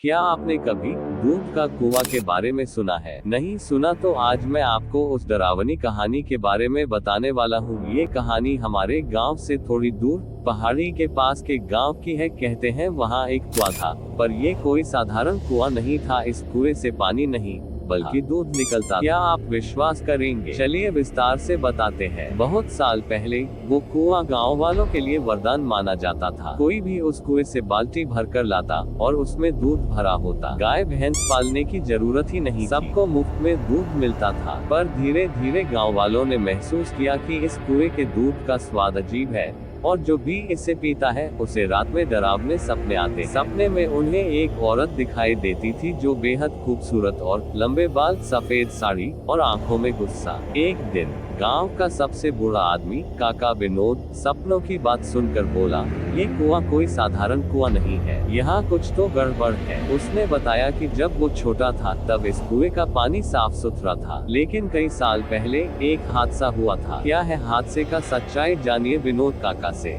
क्या आपने कभी दूध का कुआं के बारे में सुना है? नहीं सुना तो आज मैं आपको उस डरावनी कहानी के बारे में बताने वाला हूँ। ये कहानी हमारे गांव से थोड़ी दूर पहाड़ी के पास के गांव की है। कहते हैं वहाँ एक कुआं था, पर ये कोई साधारण कुआं नहीं था। इस कुएं से पानी नहीं बल्कि दूध निकलता। क्या आप विश्वास करेंगे? चलिए विस्तार से बताते हैं। बहुत साल पहले वो कुआं गांव वालों के लिए वरदान माना जाता था। कोई भी उस कुएं से बाल्टी भरकर लाता और उसमें दूध भरा होता। गाय भैंस पालने की जरूरत ही नहीं, सबको मुफ्त में दूध मिलता था। पर धीरे धीरे गाँव वालों ने महसूस किया कि इस कुएं के दूध का स्वाद अजीब है और जो भी इसे पीता है उसे रात में डरावने सपने आते। सपने में उन्हें एक औरत दिखाई देती थी जो बेहद खूबसूरत और लंबे बाल, सफेद साड़ी और आंखों में गुस्सा। एक दिन गांव का सबसे बूढ़ा आदमी काका विनोद सपनों की बात सुनकर बोला, ये कुआं कोई साधारण कुआं नहीं है, यहाँ कुछ तो गड़बड़ है। उसने बताया कि जब वो छोटा था तब इस कुएं का पानी साफ सुथरा था, लेकिन कई साल पहले एक हादसा हुआ था। क्या है हादसे का सच्चाई, जानिए विनोद काका से।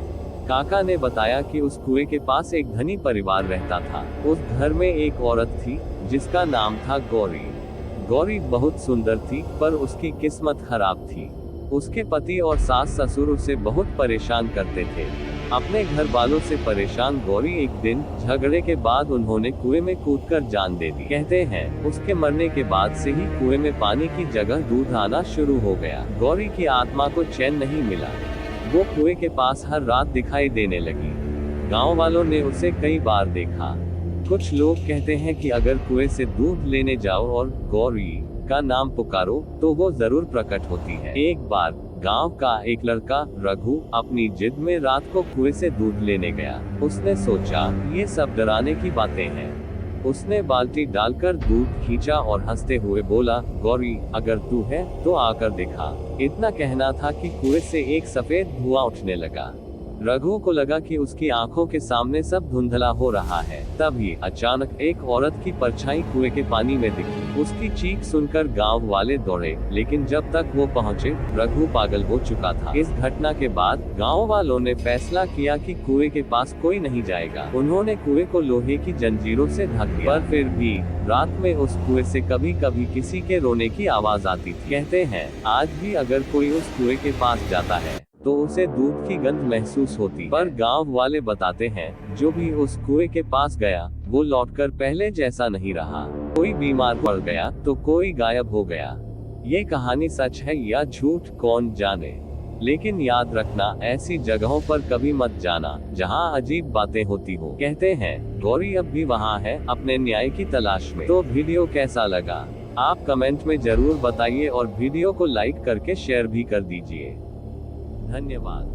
काका ने बताया कि उस कुएं के पास एक धनी परिवार रहता था। उस घर में एक औरत थी जिसका नाम था गौरी। गौरी बहुत सुंदर थी, पर उसकी किस्मत खराब थी। उसके पति और सास ससुर उसे बहुत परेशान करते थे। अपने घर वालों से परेशान गौरी एक दिन झगड़े के बाद उन्होंने कुएं में कूदकर जान दे दी। कहते हैं उसके मरने के बाद से ही कुएं में पानी की जगह दूध आना शुरू हो गया। गौरी की आत्मा को चैन नहीं मिला। वो कुएं के पास हर रात दिखाई देने लगी। गांव वालों ने उसे कई बार देखा। कुछ लोग कहते हैं कि अगर कुएं से दूध लेने जाओ और गौरी का नाम पुकारो तो वो जरूर प्रकट होती है। एक बार गांव का एक लड़का रघु अपनी जिद में रात को कुएं से दूध लेने गया। उसने सोचा ये सब डराने की बातें हैं। उसने बाल्टी डालकर दूध खींचा और हंसते हुए बोला, गौरी अगर तू है तो आकर दिखा। इतना कहना था कि कुएं से एक सफेद धुआं उठने लगा। रघु को लगा कि उसकी आंखों के सामने सब धुंधला हो रहा है। तभी अचानक एक औरत की परछाई कुएं के पानी में दिखी। उसकी चीख सुनकर गांव वाले दौड़े, लेकिन जब तक वो पहुंचे रघु पागल हो चुका था। इस घटना के बाद गांव वालों ने फैसला किया कि कुएं के पास कोई नहीं जाएगा। उन्होंने कुएं को लोहे की जंजीरों से ढक दिया, पर फिर भी रात में उस कुएं से कभी कभी किसी के रोने की आवाज आती थी। कहते हैं आज भी अगर कोई उस कुएं के पास जाता है तो उसे दूध की गंध महसूस होती है। पर गांव वाले बताते हैं जो भी उस कुएं के पास गया वो लौटकर पहले जैसा नहीं रहा। कोई बीमार पड़ गया तो कोई गायब हो गया। ये कहानी सच है या झूठ कौन जाने, लेकिन याद रखना ऐसी जगहों पर कभी मत जाना जहां अजीब बातें होती हो। कहते हैं गौरी अब भी वहां है अपने न्याय की तलाश में। तो वीडियो कैसा लगा आप कमेंट में जरूर बताइए और वीडियो को लाइक करके शेयर भी कर दीजिए। धन्यवाद।